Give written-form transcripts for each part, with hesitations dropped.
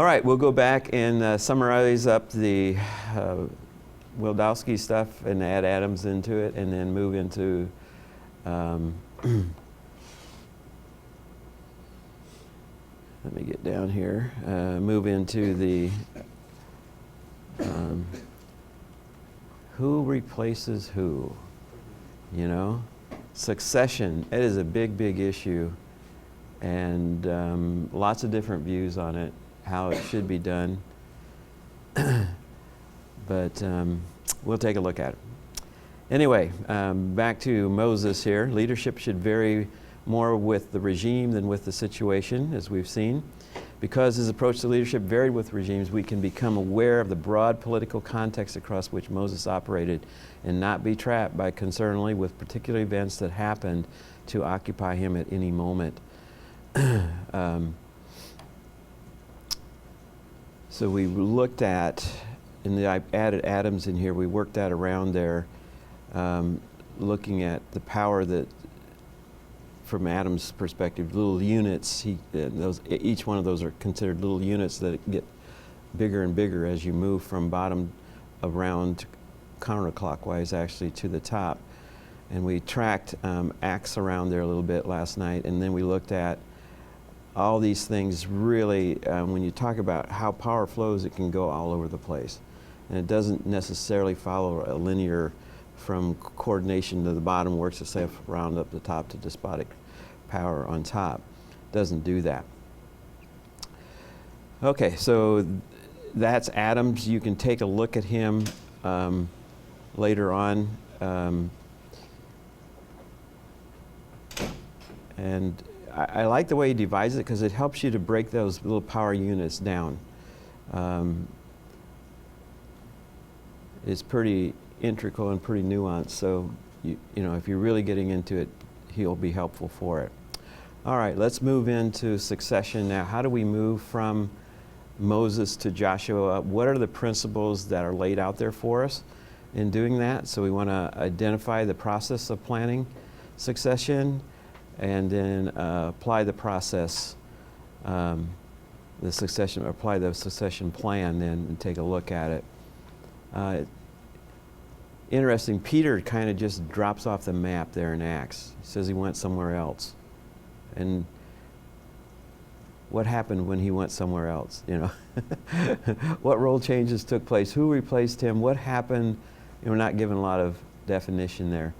All right, we'll go back and summarize up the Wildowski stuff and add Adams into it, and then move into let me get down here. Move into the who replaces who, you know? Succession, it is a big, big issue, and lots of different views on it, how it should be done. But we'll take a look at it. Anyway, back to Moses here. Leadership should vary more with the regime than with the situation, as we've seen. Because his approach to leadership varied with regimes, we can become aware of the broad political context across which Moses operated and not be trapped by concern only with particular events that happened to occupy him at any moment. So we looked at, and I added Adams in here, we worked that around there, looking at the power that, from Adam's perspective, little units, each one of those are considered little units that get bigger and bigger as you move from bottom around counterclockwise actually to the top. And we tracked acts around there a little bit last night, and then we looked at all these things really, when you talk about how power flows, it can go all over the place. And it doesn't necessarily follow a linear from coordination to the bottom, works itself around up the top to despotic power on top. Doesn't do that. Okay, so that's Adams. You can take a look at him later on. And I like the way he divides it because it helps you to break those little power units down. It's pretty integral and pretty nuanced, so you know, if you're really getting into it, he'll be helpful for it. All right, let's move into succession now. How do we move from Moses to Joshua? What are the principles that are laid out there for us in doing that? So we want to identify the process of planning succession, and then apply the process, apply the succession plan then, and take a look at it. Interesting, Peter kind of just drops off the map there in Acts. He says he went somewhere else. And what happened when he went somewhere else, you know? What role changes took place? Who replaced him? What happened? We're not given a lot of definition there.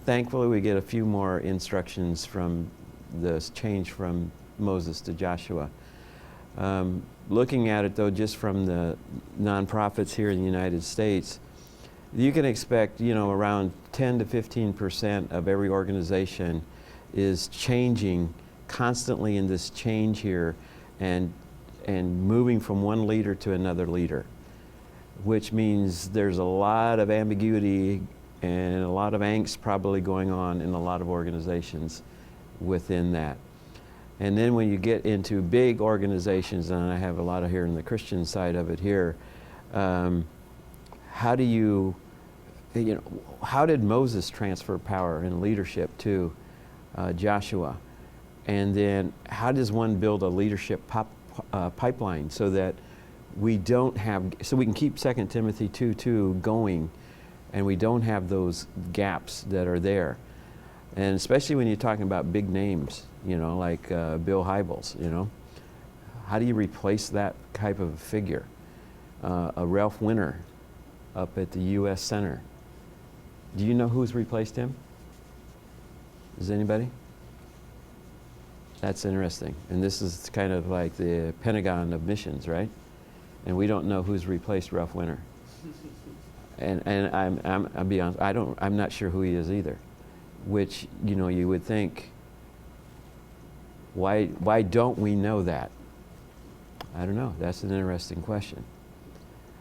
Thankfully, we get a few more instructions from this change from Moses to Joshua. Looking at it, though, just from the nonprofits here in the United States, you can expect, you know, around 10 to 15% of every organization is changing constantly in this change here and moving from one leader to another leader, which means there's a lot of ambiguity and a lot of angst probably going on in a lot of organizations within that. And then when you get into big organizations, and I have a lot of here in the Christian side of it here, how do you know, how did Moses transfer power and leadership to Joshua? And then how does one build a leadership pipeline so that we don't have, so we can keep 2 Timothy 2:2 going, and we don't have those gaps that are there. And especially when you're talking about big names, you know, like Bill Hybels, you know. How do you replace that type of figure? A Ralph Winter up at the U.S. Center. Do you know who's replaced him? Does anybody? That's interesting. And this is kind of like the Pentagon of missions, right? And we don't know who's replaced Ralph Winter. And I'll be honest, I'm not sure who he is either. Which, you know, you would think, why don't we know that? I don't know. That's an interesting question.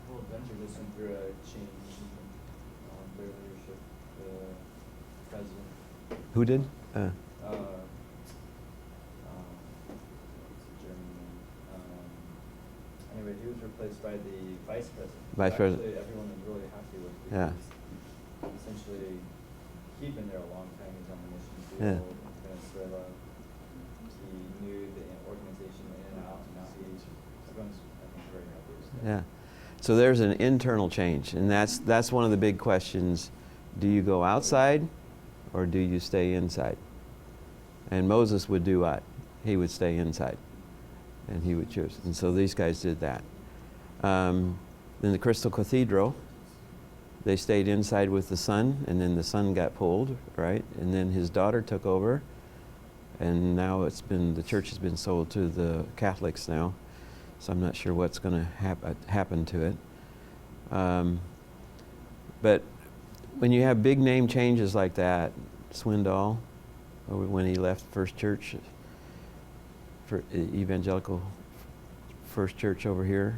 Well, Bencher just went through a change in their leadership, the president. Who did? Anyway, he was replaced by the vice president. Vice president. Actually, everyone was really happy with. Yeah. Essentially, he'd been there a long time. He's on the mission field Yeah. in Venezuela. He knew the organization in and out. Yeah. So there's an internal change, and that's one of the big questions. Do you go outside or do you stay inside? And Moses would do what? He would stay inside, and he would choose. And so these guys did that. In the Crystal Cathedral, they stayed inside with the son, and then the son got pulled, right? And then his daughter took over, and now the church has been sold to the Catholics now. So I'm not sure what's going to happen to it. But when you have big name changes like that, Swindoll, when he left First Church, for evangelical First Church over here,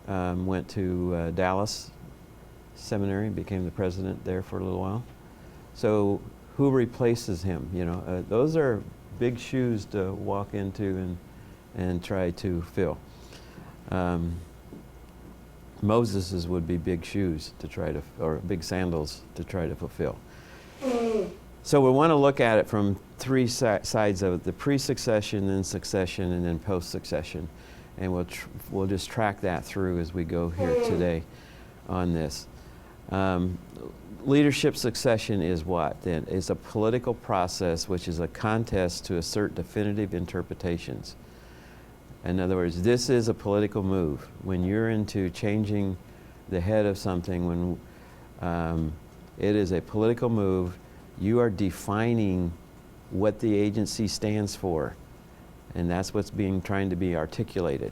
went to Dallas Seminary, became the president there for a little while. So who replaces him? You know, those are big shoes to walk into and try to fill. Moses's would be big shoes to try to, or big sandals to try to fulfill. So we want to look at it from three sides of it: the pre-succession, then succession, and then post-succession. And we'll just track that through as we go here today on this. Leadership succession is what then? It's a political process which is a contest to assert definitive interpretations. In other words, this is a political move. When you're into changing the head of something, when it is a political move, you are defining what the agency stands for, and that's what's trying to be articulated.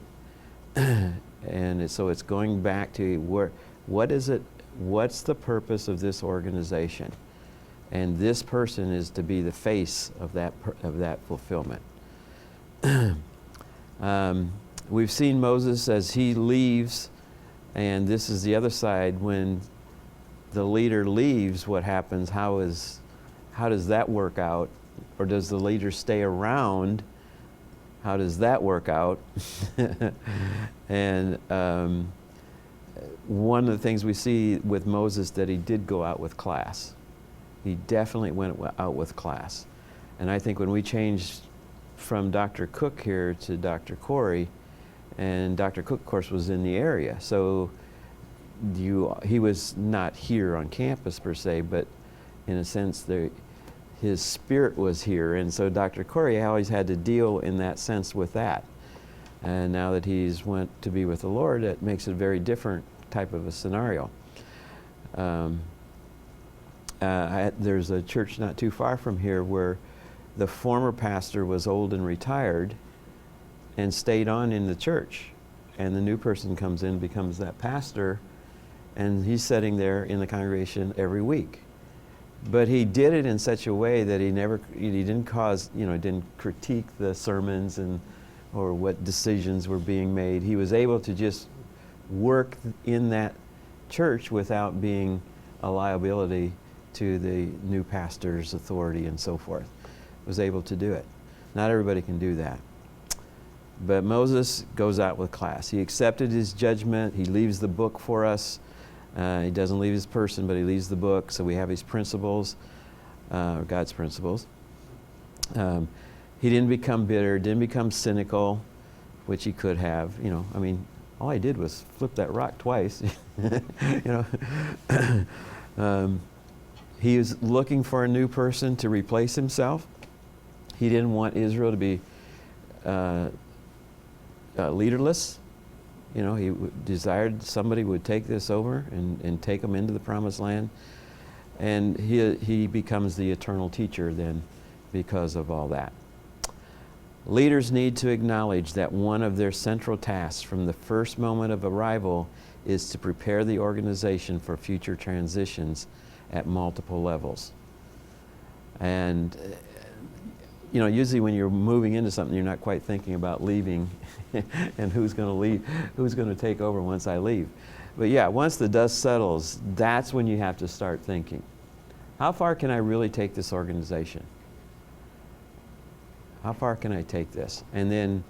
And so it's going back to what is it? What's the purpose of this organization? And this person is to be the face of that fulfillment. We've seen Moses as he leaves, and this is the other side. When the leader leaves, what happens? How does that work out? Or does the leader stay around? How does that work out? And one of the things we see with Moses, that he did go out with class. He definitely went out with class. And I think when we changed from Dr. Cook here to Dr. Corey, and Dr. Cook, of course, was in the area, so he was not here on campus per se, but in a sense his spirit was here, and so Dr. Corey always had to deal in that sense with that. And now that he's went to be with the Lord, it makes it a very different type of a scenario. There's a church not too far from here where the former pastor was old and retired and stayed on in the church, and the new person comes in, becomes that pastor, and he's sitting there in the congregation every week. But he did it in such a way that he didn't didn't critique the sermons or what decisions were being made. He was able to just work in that church without being a liability to the new pastor's authority and so forth. Was able to do it. Not everybody can do that. But Moses goes out with class. He accepted his judgment. He leaves the book for us. He doesn't leave his person, but he leaves the book. So we have his principles, or God's principles. He didn't become bitter, didn't become cynical, which he could have. All he did was flip that rock twice. He was looking for a new person to replace himself. He didn't want Israel to be leaderless. He desired somebody would take this over and take them into the promised land. And he becomes the eternal teacher then because of all that. Leaders need to acknowledge that one of their central tasks from the first moment of arrival is to prepare the organization for future transitions at multiple levels. And usually when you're moving into something, you're not quite thinking about leaving and who's going to leave, who's going to take over once I leave. But yeah, once the dust settles, that's when you have to start thinking, how far can I really take this organization? How far can I take this? And then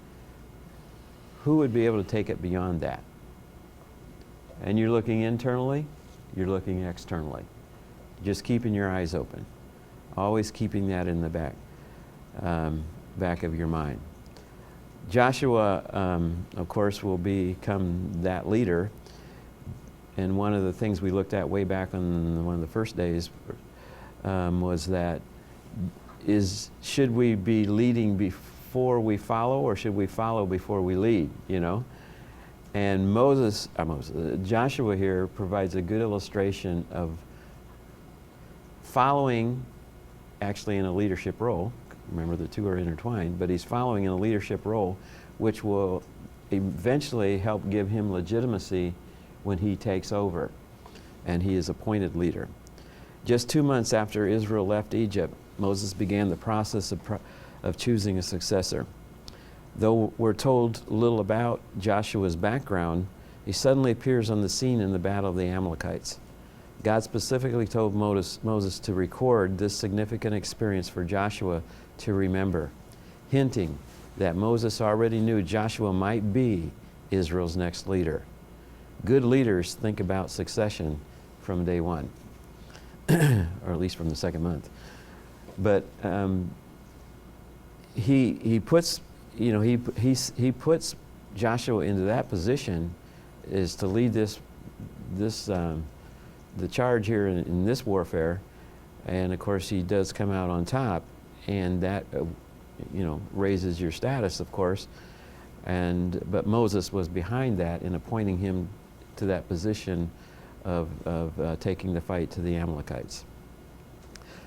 who would be able to take it beyond that? And you're looking internally, you're looking externally. Just keeping your eyes open. Always keeping that in the back of your mind. Joshua, of course, will become that leader. And one of the things we looked at way back on one of the first days was that should we be leading before we follow, or should we follow before we lead, you know? And Joshua here provides a good illustration of following actually in a leadership role. Remember, the two are intertwined, but he's following in a leadership role, which will eventually help give him legitimacy when he takes over and he is appointed leader. Just 2 months after Israel left Egypt, Moses began the process of choosing a successor. Though we're told little about Joshua's background, he suddenly appears on the scene in the battle of the Amalekites. God specifically told Moses to record this significant experience for Joshua to remember, hinting that Moses already knew Joshua might be Israel's next leader. Good leaders think about succession from day one, or at least from the second month. But he puts Joshua into that position, is to lead the charge here in this warfare, and of course he does come out on top, and that raises your status, of course. But Moses was behind that in appointing him to that position of taking the fight to the Amalekites.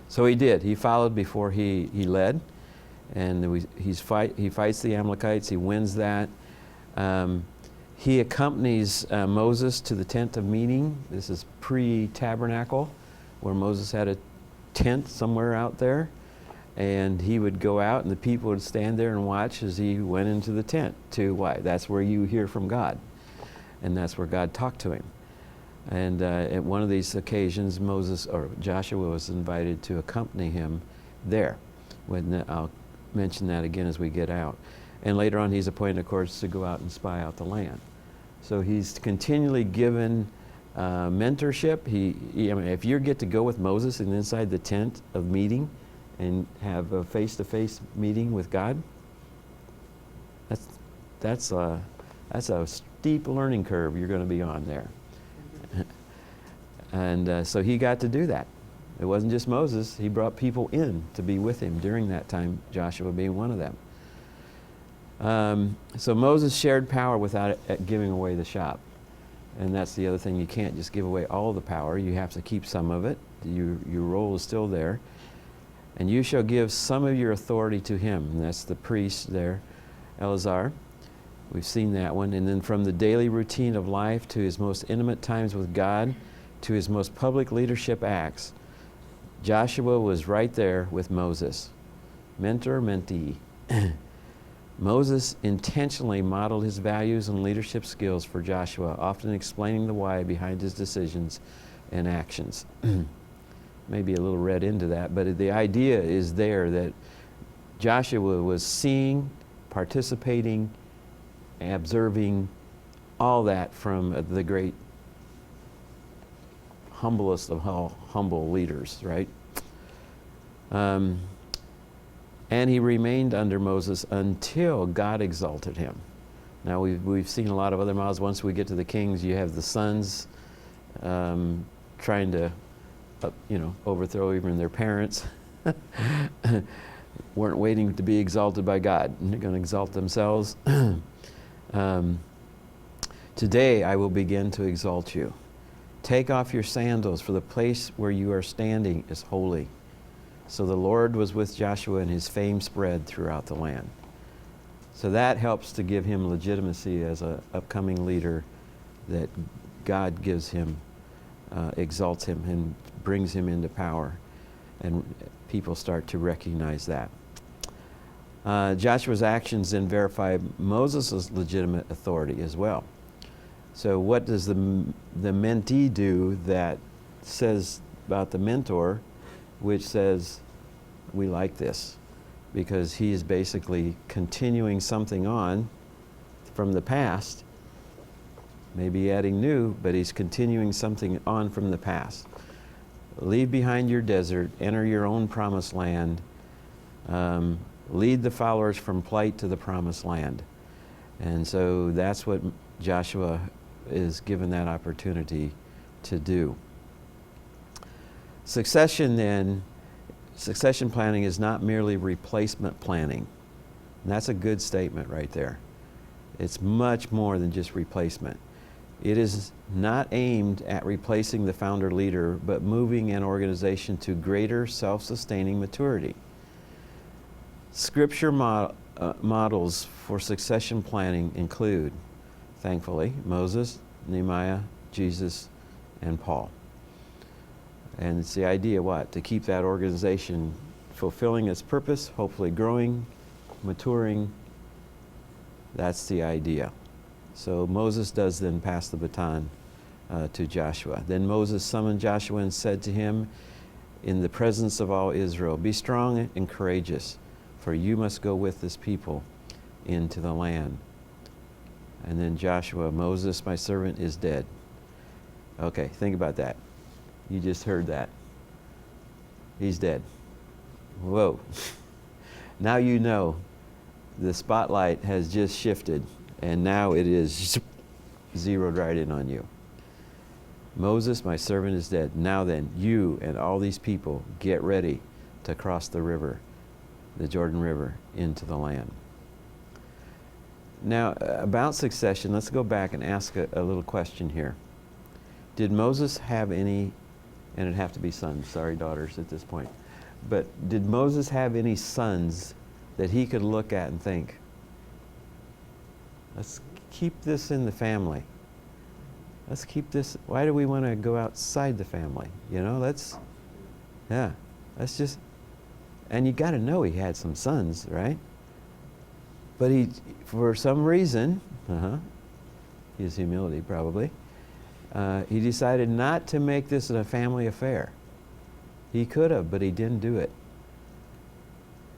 So he did. He followed before he led, and he fights the Amalekites. He wins that. He accompanies Moses to the tent of meeting. This is pre-tabernacle, where Moses had a tent somewhere out there, and he would go out and the people would stand there and watch as he went into the tent. Why? That's where you hear from God, and that's where God talked to him. And at one of these occasions, Joshua was invited to accompany him there. I'll mention that again as we get out. And later on, he's appointed, of course, to go out and spy out the land. So he's continually given mentorship. If you get to go with Moses and inside the tent of meeting and have a face-to-face meeting with God, that's a steep learning curve you're going to be on there. And so he got to do that. It wasn't just Moses. He brought people in to be with him during that time, Joshua being one of them. So Moses shared power without giving away the shop. And that's the other thing. You can't just give away all the power. You have to keep some of it. Your role is still there. And you shall give some of your authority to him. And that's the priest there, Eleazar. We've seen that one. And then from the daily routine of life to his most intimate times with God to his most public leadership acts, Joshua was right there with Moses. Mentor, mentee. Moses intentionally modeled his values and leadership skills for Joshua, often explaining the why behind his decisions and actions. Maybe a little read into that, but the idea is there that Joshua was seeing, participating, observing all that from the great, humblest of humble leaders, right? And he remained under Moses until God exalted him. Now we've seen a lot of other models. Once we get to the kings, you have the sons trying to overthrow even their parents. Weren't waiting to be exalted by God. They're going to exalt themselves. Today I will begin to exalt you. Take off your sandals, for the place where you are standing is holy. So the Lord was with Joshua, and his fame spread throughout the land. So that helps to give him legitimacy as an upcoming leader, that God gives him, exalts him, and brings him into power. And people start to recognize that. Joshua's actions then verify Moses' legitimate authority as well. So what does the mentee do that says about the mentor, which says, we like this, because he is basically continuing something on from the past, maybe adding new, but he's continuing something on from the past. Leave behind your desert, enter your own promised land, Lead the followers from plight to the promised land. And so that's what Joshua is given that opportunity to do. Succession planning is not merely replacement planning. And that's a good statement right there. It's much more than just replacement. It is not aimed at replacing the founder leader, but moving an organization to greater self-sustaining maturity. Scripture models for succession planning include, thankfully, Moses, Nehemiah, Jesus, and Paul. And it's the idea what? To keep that organization fulfilling its purpose, hopefully growing, maturing. That's the idea. So Moses does then pass the baton to Joshua. Then Moses summoned Joshua and said to him in the presence of all Israel, "Be strong and courageous, for you must go with this people into the land." And then Joshua, "Moses, my servant, is dead." Okay, think about that. You just heard that. He's dead. Whoa. Now you know the spotlight has just shifted, and now it is zeroed right in on you. Moses, my servant, is dead. Now then, you and all these people get ready to cross the river, the Jordan River, into the land. Now, about succession, let's go back and ask a little question here. Did Moses have any, and it'd have to be sons, sorry daughters at this point, but did Moses have any sons that he could look at and think, let's keep this in the family. Let's keep this, why do we want to go outside the family? You know, let's just, and you got to know he had some sons, right? But he, for some reason, his humility probably, he decided not to make this a family affair. He could have, but he didn't do it.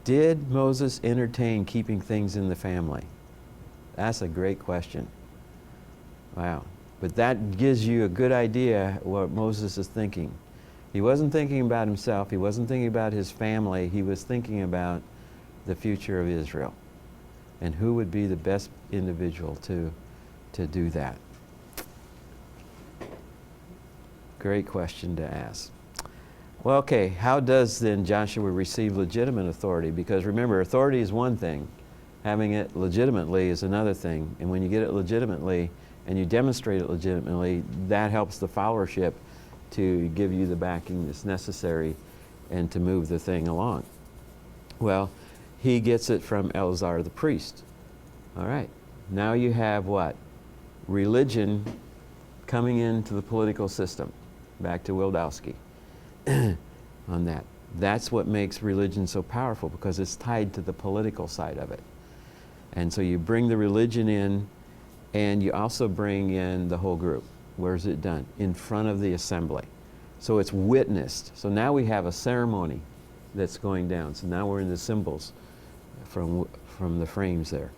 Did Moses entertain keeping things in the family? That's a great question. Wow. But that gives you a good idea what Moses is thinking. He wasn't thinking about himself. He wasn't thinking about his family. He was thinking about the future of Israel and who would be the best individual to do that. Great question to ask. Well, okay, how does then Joshua receive legitimate authority? Because remember, authority is one thing. Having it legitimately is another thing. And when you get it legitimately and you demonstrate it legitimately, that helps the followership to give you the backing that's necessary and to move the thing along. Well, he gets it from Eleazar the priest. All right, now you have what? Religion coming into the political system. Back to Wildowski on that. That's what makes religion so powerful, because it's tied to the political side of it. And so you bring the religion in, and you also bring in the whole group. Where's it done? In front of the assembly. So it's witnessed. So now we have a ceremony that's going down. So now we're in the symbols from the frames there.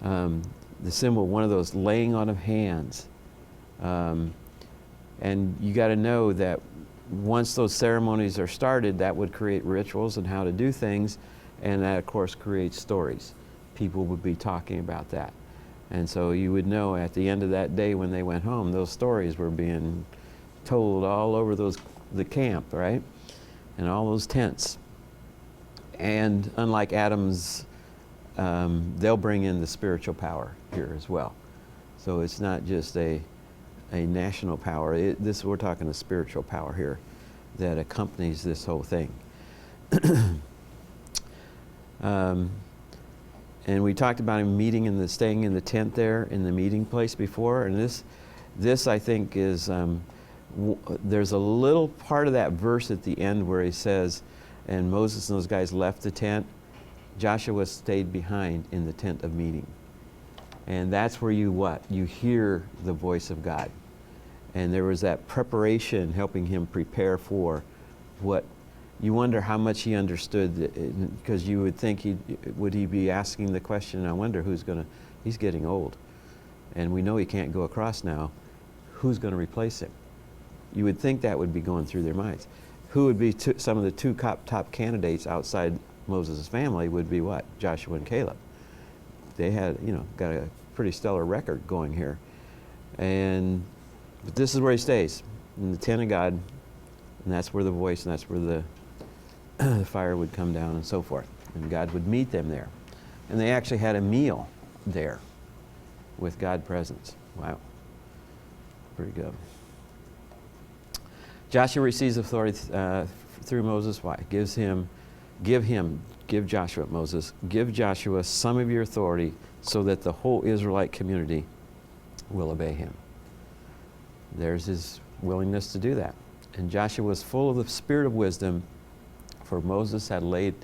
The symbol, one of those laying on of hands. And you got to know that once those ceremonies are started, that would create rituals and how to do things, and that of course creates stories. People would be talking about that. And so you would know at the end of that day when they went home, those stories were being told all over the camp, right? And all those tents. And unlike Adam's, they'll bring in the spiritual power here as well. So it's not just a national power. We're talking a spiritual power here that accompanies this whole thing. And we talked about him meeting in staying in the tent there in the meeting place before. And this I think is, there's a little part of that verse at the end where he says, and Moses and those guys left the tent. Joshua stayed behind in the tent of meeting. And that's where you hear the voice of God. And there was that preparation helping him prepare for what, you wonder how much he understood, because you would think would he be asking the question, I wonder he's getting old. And we know he can't go across now. Who's going to replace him? You would think that would be going through their minds. Who would be some of the two top candidates outside Moses' family would be what? Joshua and Caleb. They had, got a pretty stellar record going here. But this is where he stays, in the tent of God, and that's where the voice, and that's where the fire would come down and so forth. And God would meet them there. And they actually had a meal there with God presence. Wow. Pretty good. Joshua receives authority through Moses. Why? Give Joshua, Moses, give Joshua some of your authority so that the whole Israelite community will obey him. There's his willingness to do that. And Joshua was full of the spirit of wisdom, for Moses had laid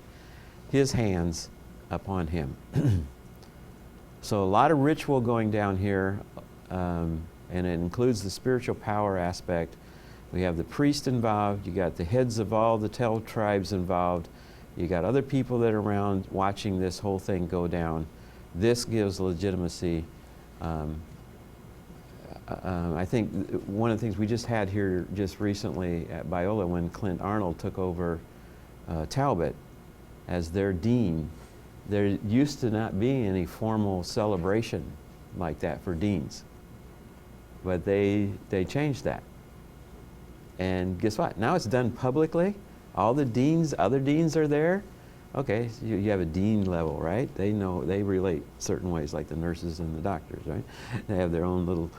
his hands upon him. So a lot of ritual going down here, and it includes the spiritual power aspect. We have the priest involved, you got the heads of all the 12 tribes involved, you got other people that are around watching this whole thing go down. This gives legitimacy. I think one of the things we just had here just recently at Biola, when Clint Arnold took over Talbot as their dean, there used to not be any formal celebration like that for deans. But they changed that. And guess what? Now it's done publicly. All the deans, other deans are there. Okay, so you have a dean level, right? They know, they relate certain ways, like the nurses and the doctors, right? They have their own little,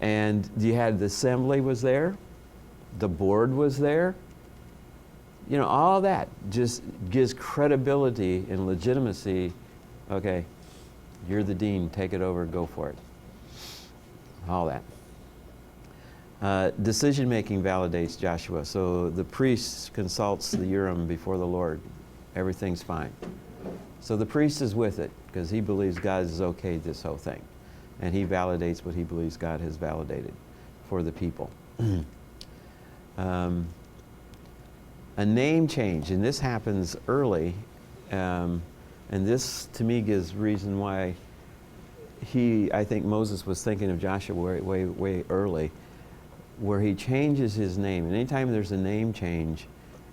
and you had the assembly was there, the board was there. All that just gives credibility and legitimacy. Okay, you're the dean, take it over, go for it. All that. Decision-making validates Joshua. So the priest consults the Urim before the Lord. Everything's fine. So the priest is with it because he believes God has okayed this whole thing. And he validates what he believes God has validated for the people. A name change, and this happens early. And this, to me, gives reason why I think Moses was thinking of Joshua way early, where he changes his name. And anytime there's a name change,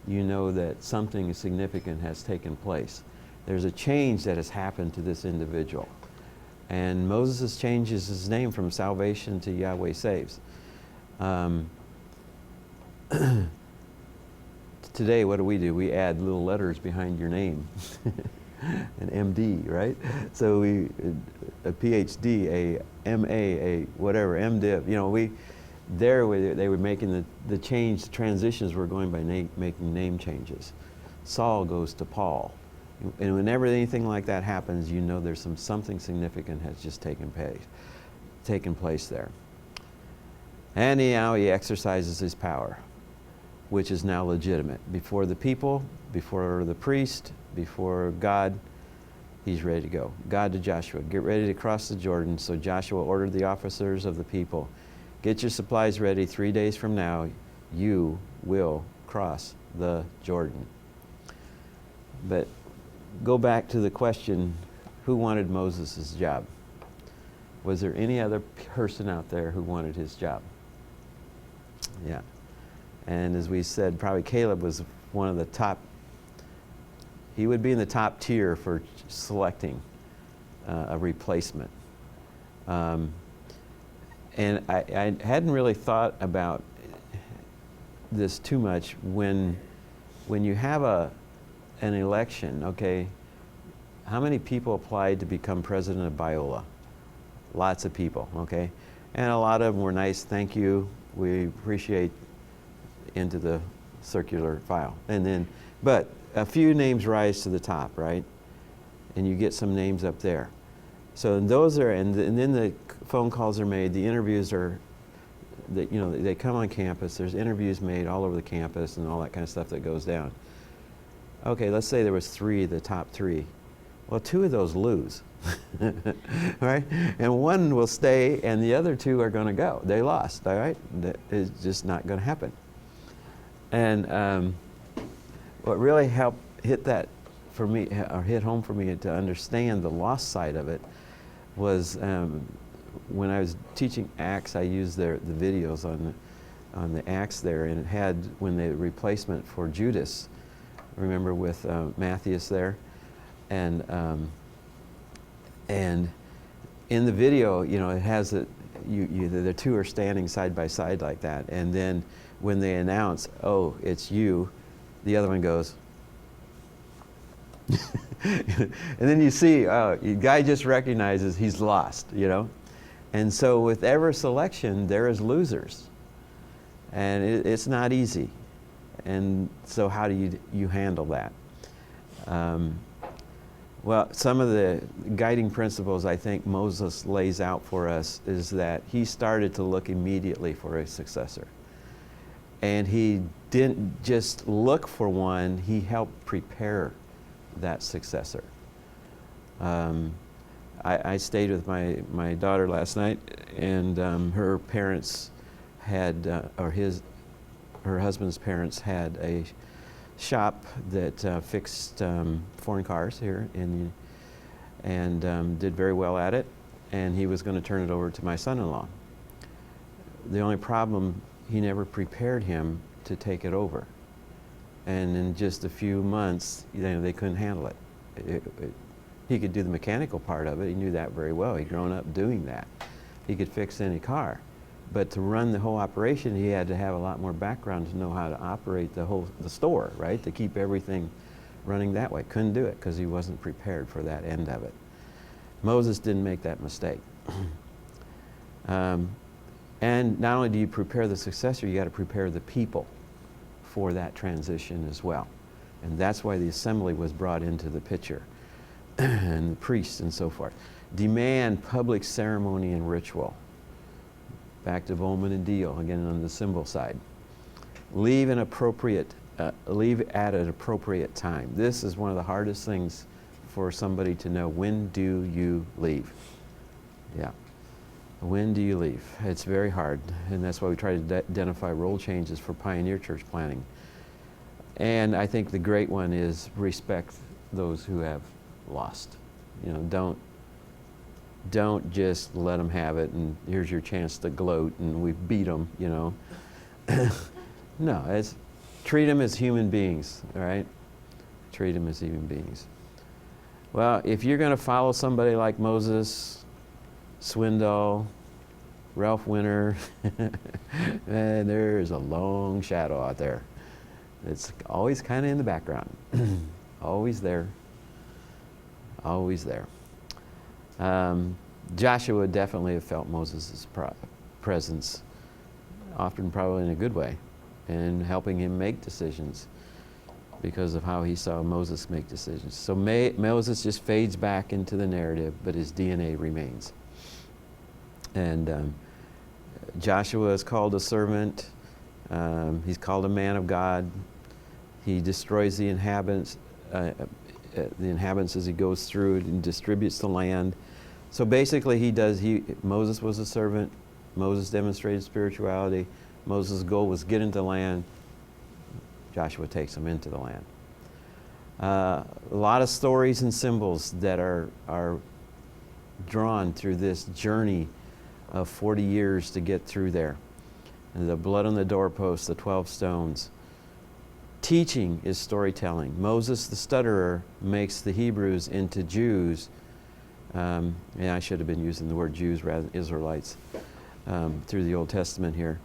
you know that something significant has taken place. There's a change that has happened to this individual. And Moses changes his name from salvation to Yahweh saves. Today, what do? We add little letters behind your name. An MD, right? So a PhD, a MA, a whatever, MDiv. They were making the change, the transitions were going by making name changes. Saul goes to Paul. And whenever anything like that happens, you know there's something significant has just taken place there. And now he exercises his power, which is now legitimate. Before the people, before the priest, before God, he's ready to go. God to Joshua, get ready to cross the Jordan. So Joshua ordered the officers of the people, get your supplies ready. 3 days from now, you will cross the Jordan. But go back to the question, who wanted Moses' job? Was there any other person out there who wanted his job? Yeah. And as we said, probably Caleb was one of the top. He would be in the top tier for selecting a replacement. And I hadn't really thought about this too much. When you have an election, okay, how many people applied to become president of Biola? Lots of people, okay? And a lot of them were nice, thank you, we appreciate, into the circular file. But a few names rise to the top, right? And you get some names up there. So those are, and then the phone calls are made, the interviews are, they come on campus, there's interviews made all over the campus and all that kind of stuff that goes down. Okay, let's say there was the top three. Well, 2 of those lose, right? And 1 will stay and the other 2 are gonna go. They lost, all right? That is just not gonna happen. And what really helped hit that for me, or hit home for me to understand the lost side of it was when I was teaching Acts, I used the videos on the Acts there, and it had when the replacement for Judas, remember, with Matthias there. And in the video, you know, it has the two are standing side by side like that. And then when they announce, oh, it's you, the other one goes. And then you see, the guy just recognizes he's lost, you know. And so with every selection, there is losers. And it's not easy. And so how do you handle that? Well, some of the guiding principles I think Moses lays out for us is that he started to look immediately for a successor. And he didn't just look for one, he helped prepare that successor. I stayed with my daughter last night, and her parents had, her husband's parents had a shop that fixed foreign cars here and did very well at it, and he was going to turn it over to my son-in-law. The only problem, he never prepared him to take it over. And in just a few months, you know, they couldn't handle it. He could do the mechanical part of it. He knew that very well. He'd grown up doing that. He could fix any car. But to run the whole operation, he had to have a lot more background to know how to operate the store, right? To keep everything running that way. Couldn't do it because he wasn't prepared for that end of it. Moses didn't make that mistake. And not only do you prepare the successor, you got to prepare the people for that transition as well. And that's why the assembly was brought into the picture, and the priests and so forth. Demand public ceremony and ritual. Back to Volman and Deal, again on the symbol side. Leave at an appropriate time. This is one of the hardest things for somebody to know. When do you leave? Yeah. When do you leave? It's very hard, and that's why we try to identify role changes for pioneer church planning. And I think the great one is respect those who have lost. You know, don't just let them have it and here's your chance to gloat and we beat them, you know. No, treat them as human beings, all right? Treat them as human beings. Well, if you're going to follow somebody like Moses, Swindoll, Ralph Winter, and there's a long shadow out there. It's always kind of in the background. Always there. Always there. Joshua definitely have felt Moses' presence, often probably in a good way, and helping him make decisions because of how he saw Moses make decisions. So Moses just fades back into the narrative, but his DNA remains. And Joshua is called a servant. He's called a man of God. He destroys the inhabitants as he goes through it and distributes the land. So basically Moses was a servant. Moses demonstrated spirituality. Moses' goal was get into the land. Joshua takes him into the land. A lot of stories and symbols that are drawn through this journey of 40 years to get through there. And the blood on the doorpost, the 12 stones. Teaching is storytelling. Moses the stutterer makes the Hebrews into Jews. I should have been using the word Jews rather than Israelites through the Old Testament here.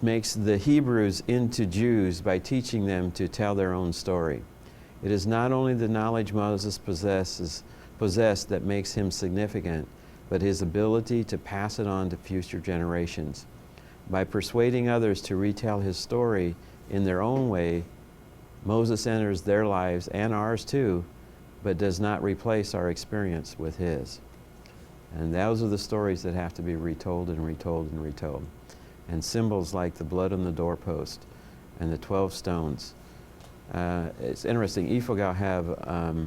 Makes the Hebrews into Jews by teaching them to tell their own story. It is not only the knowledge Moses possessed that makes him significant, but his ability to pass it on to future generations. By persuading others to retell his story in their own way, Moses enters their lives and ours too, but does not replace our experience with his. And those are the stories that have to be retold and retold and retold. And symbols like the blood on the doorpost and the 12 stones. It's interesting, Ifugao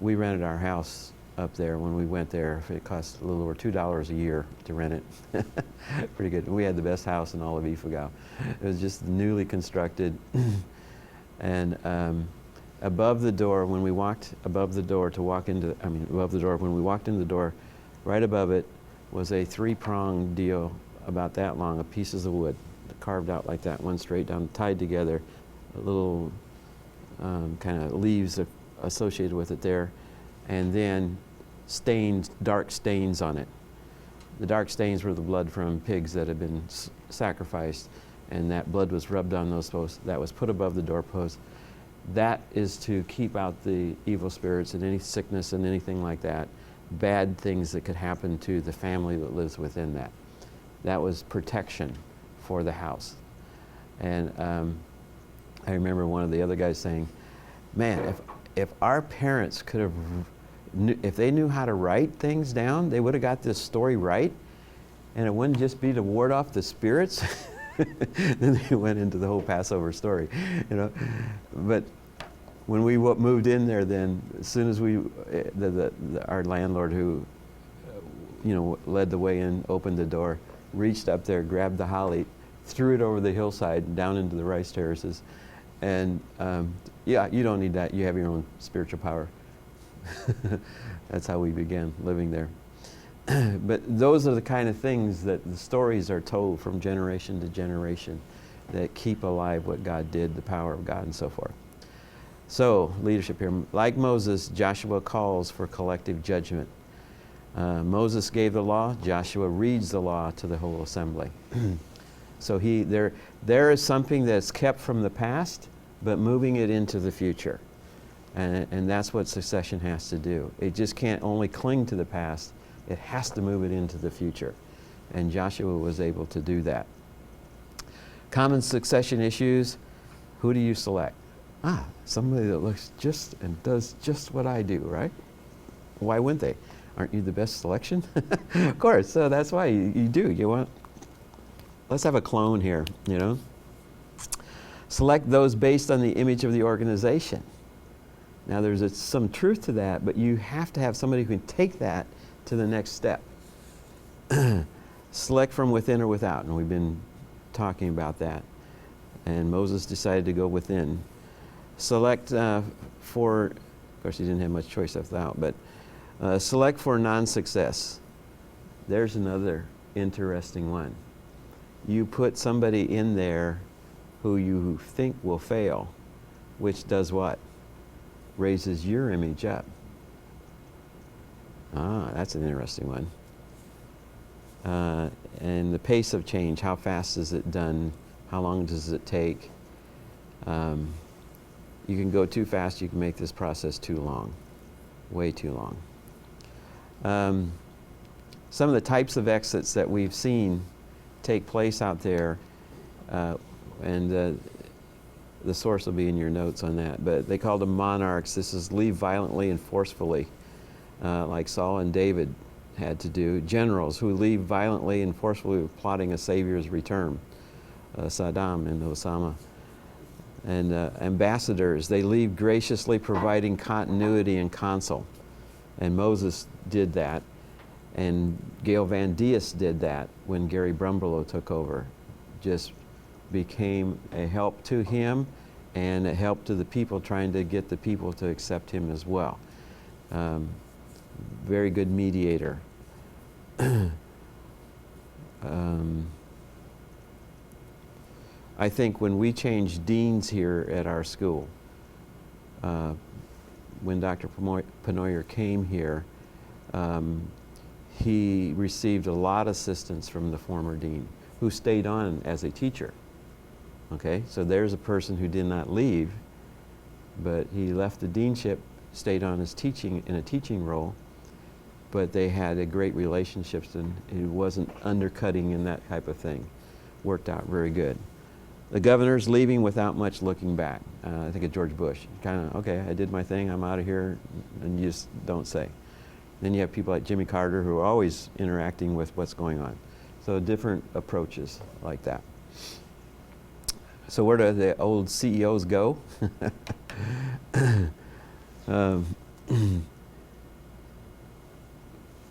we rented our house up there when we went there. It cost a little over $2 a year to rent it. Pretty good. We had the best house in all of Ifugao. It was just newly constructed. And above the door, when we walked above the door when we walked into the door, right above it was a 3-pronged deal about that long, of pieces of wood carved out like that, one straight down, tied together, little kind of leaves associated with it there, and then stains, dark stains on it. The dark stains were the blood from pigs that had been sacrificed, and that blood was rubbed on those posts. That was put above the doorpost. That is to keep out the evil spirits and any sickness and anything like that, bad things that could happen to the family that lives within that. That was protection for the house. And I remember one of the other guys saying, man, if our parents could have, if they knew how to write things down, they would have got this story right, and it wouldn't just be to ward off the spirits. Then they went into the whole Passover story, you know. But when we moved in there, then as soon as we, our landlord who, you know, led the way in, opened the door, reached up there, grabbed the holly, threw it over the hillside down into the rice terraces, and yeah, you don't need that. You have your own spiritual power. That's how we began living there. But those are the kind of things that the stories are told from generation to generation that keep alive what God did, the power of God, and so forth. So, leadership here. Like Moses, Joshua calls for collective judgment. Moses gave the law. Joshua reads the law to the whole assembly. So there is something that's kept from the past, but moving it into the future. And that's what succession has to do. It just can't only cling to the past. It has to move it into the future. And Joshua was able to do that. Common succession issues, who do you select? Somebody that looks just and does just what I do, right? Why wouldn't they? Aren't you the best selection? Of course, so that's why you do. You want, let's have a clone here, you know? Select those based on the image of the organization. Now there's some truth to that, but you have to have somebody who can take that to the next step. Select from within or without, and we've been talking about that. And Moses decided to go within. Select for, of course he didn't have much choice without, but select for non-success. There's another interesting one. You put somebody in there who you think will fail, which does what? Raises your image up. That's an interesting one. And the pace of change, how fast is it done? How long does it take? You can go too fast, you can make this process too long, way too long. Some of the types of exits that we've seen take place out there, and the source will be in your notes on that, but they called them monarchs. This is leave violently and forcefully, like Saul and David had to do. Generals who leave violently and forcefully plotting a savior's return, Saddam and Osama. And ambassadors, they leave graciously providing continuity and counsel. And Moses did that. And Gail Van Dies did that when Gary Brumbelow took over. Just became a help to him and a help to the people, trying to get the people to accept him as well. Very good mediator. I think when we changed deans here at our school, when Dr. Penoyer came here, he received a lot of assistance from the former dean, who stayed on as a teacher. Okay, so there's a person who did not leave, but he left the deanship, stayed on as teaching in a teaching role, but they had a great relationship, and he wasn't undercutting in that type of thing. Worked out very good. The governor's leaving without much looking back. I think of George Bush. Kind of, okay, I did my thing, I'm out of here, and you just don't say. Then you have people like Jimmy Carter who are always interacting with what's going on. So different approaches like that. So where do the old CEOs go?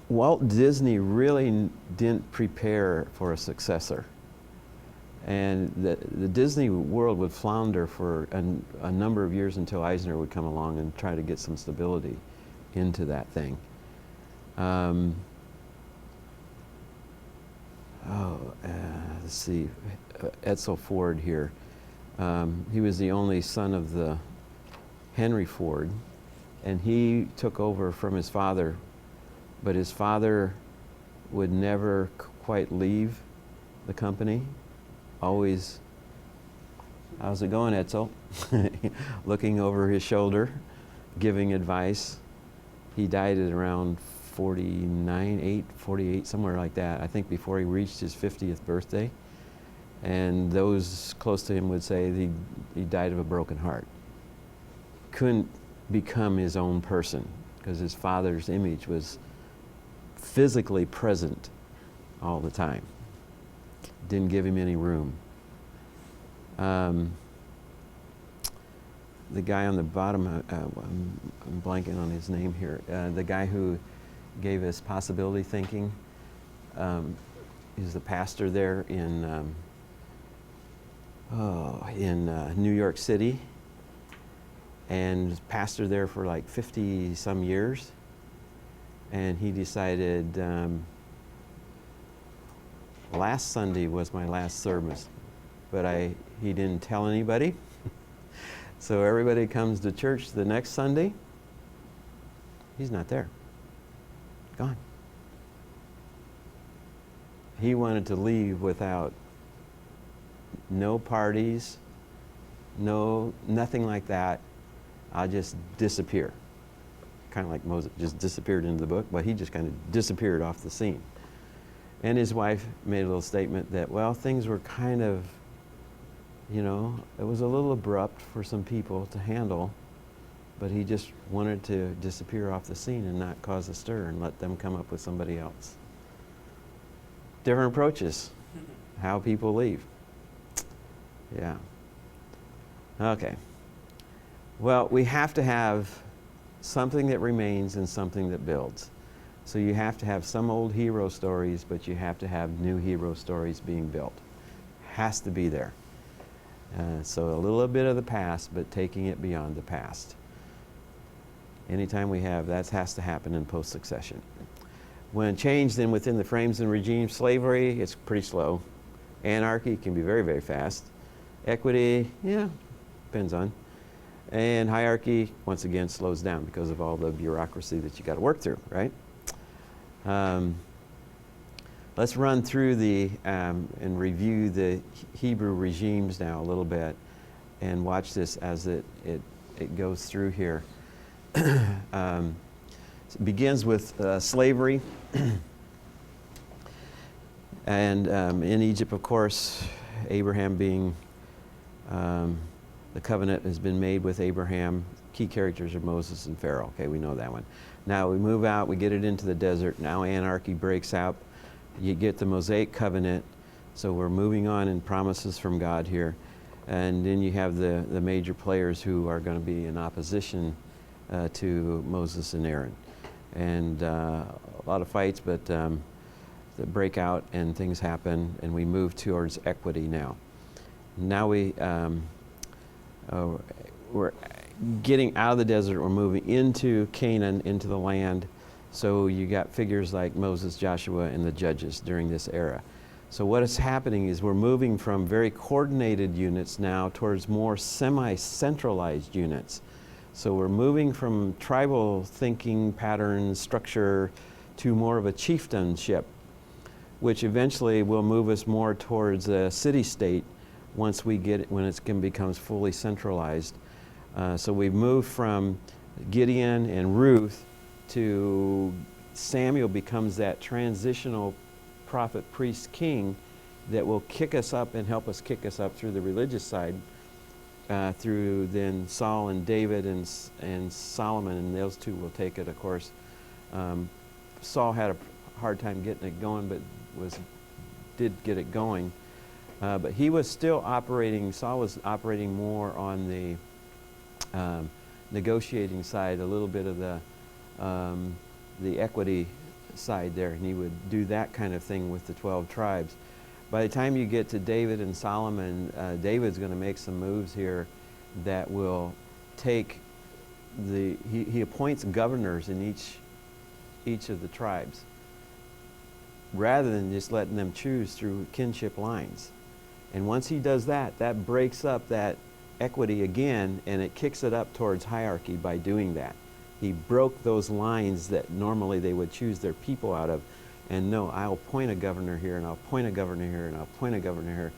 Walt Disney really didn't prepare for a successor. And the Disney world would flounder for a number of years until Eisner would come along and try to get some stability into that thing. Let's see, Edsel Ford here. He was the only son of the Henry Ford, and he took over from his father, but his father would never quite leave the company. Always, how's it going, Edsel? Looking over his shoulder, giving advice. He died at around 49, 48, somewhere like that, I think before he reached his 50th birthday. And those close to him would say he died of a broken heart. Couldn't become his own person because his father's image was physically present all the time. Didn't give him any room. The guy on the bottom, I'm blanking on his name here, the guy who gave us possibility thinking, he's the pastor there in New York City, and pastor there for like 50 some years, and he decided last Sunday was my last service, but he didn't tell anybody. So everybody comes to church the next Sunday, he's not there, gone. He wanted to leave without no parties, nothing like that. I'll just disappear. Kind of like Moses just disappeared into the book, but he just kind of disappeared off the scene. And his wife made a little statement that, well, things were kind of, it was a little abrupt for some people to handle, but he just wanted to disappear off the scene and not cause a stir and let them come up with somebody else. Different approaches, how people leave. Yeah. Okay. Well, we have to have something that remains and something that builds. So you have to have some old hero stories, but you have to have new hero stories being built. Has to be there. So a little bit of the past, but taking it beyond the past. Anytime we have, that has to happen in post-succession. When change then within the frames and regimes, slavery, it's pretty slow. Anarchy can be very, very fast. Equity, yeah, depends on. And hierarchy, once again, slows down because of all the bureaucracy that you got to work through, right? Let's run through and review the Hebrew regimes now a little bit and watch this as it goes through here. It begins with slavery. And in Egypt, of course, Abraham being, the covenant has been made with Abraham. Key characters are Moses and Pharaoh. Okay, we know that one. Now we move out, we get it into the desert. Now anarchy breaks out. You get the Mosaic covenant. So we're moving on in promises from God here. And then you have the major players who are going to be in opposition to Moses and Aaron. And a lot of fights, but the breakout and things happen, and we move towards equity now. Now we're getting out of the desert, we're moving into Canaan, into the land. So you got figures like Moses, Joshua, and the judges during this era. So what is happening is we're moving from very coordinated units now towards more semi-centralized units. So we're moving from tribal thinking patterns, structure, to more of a chieftainship, which eventually will move us more towards a city-state once we get it, when it becomes fully centralized. So we've moved from Gideon and Ruth to Samuel becomes that transitional prophet, priest, king that will kick us up and help us kick us up through the religious side, through then Saul and David and Solomon, and those two will take it, of course. Saul had a hard time getting it going, but did get it going. But he was still operating, Saul was operating more on the negotiating side, a little bit of the equity side there, and he would do that kind of thing with the 12 tribes. By the time you get to David and Solomon, David's going to make some moves here that will take he appoints governors in each of the tribes, rather than just letting them choose through kinship lines. And once he does that, that breaks up that equity again, and it kicks it up towards hierarchy by doing that. He broke those lines that normally they would choose their people out of. And no, I'll appoint a governor here, and I'll appoint a governor here, and I'll appoint a governor here.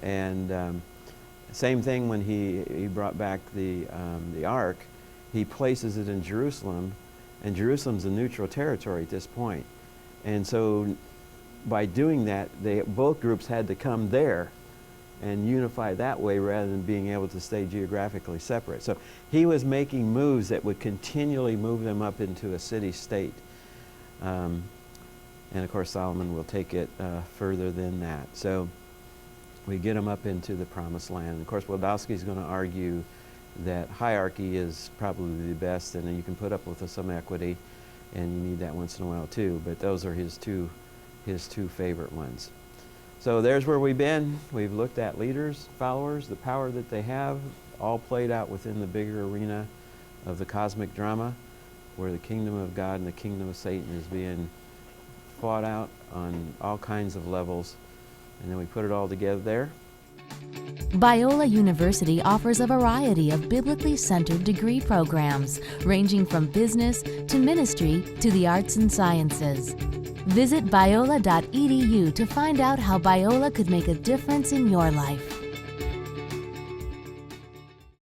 And same thing when he brought back the ark. He places it in Jerusalem, and Jerusalem's a neutral territory at this point. And so by doing that, both groups had to come there and unify that way rather than being able to stay geographically separate. So he was making moves that would continually move them up into a city-state. And of course, Solomon will take it further than that. So we get them up into the Promised Land. Of course, Wildowski's going to argue that hierarchy is probably the best, and then you can put up with some equity, and you need that once in a while too. But those are his two favorite ones. So there's where we've been. We've looked at leaders, followers, the power that they have, all played out within the bigger arena of the cosmic drama, where the kingdom of God and the kingdom of Satan is being fought out on all kinds of levels. And then we put it all together there. Biola University offers a variety of biblically centered degree programs, ranging from business to ministry to the arts and sciences. Visit biola.edu to find out how Biola could make a difference in your life.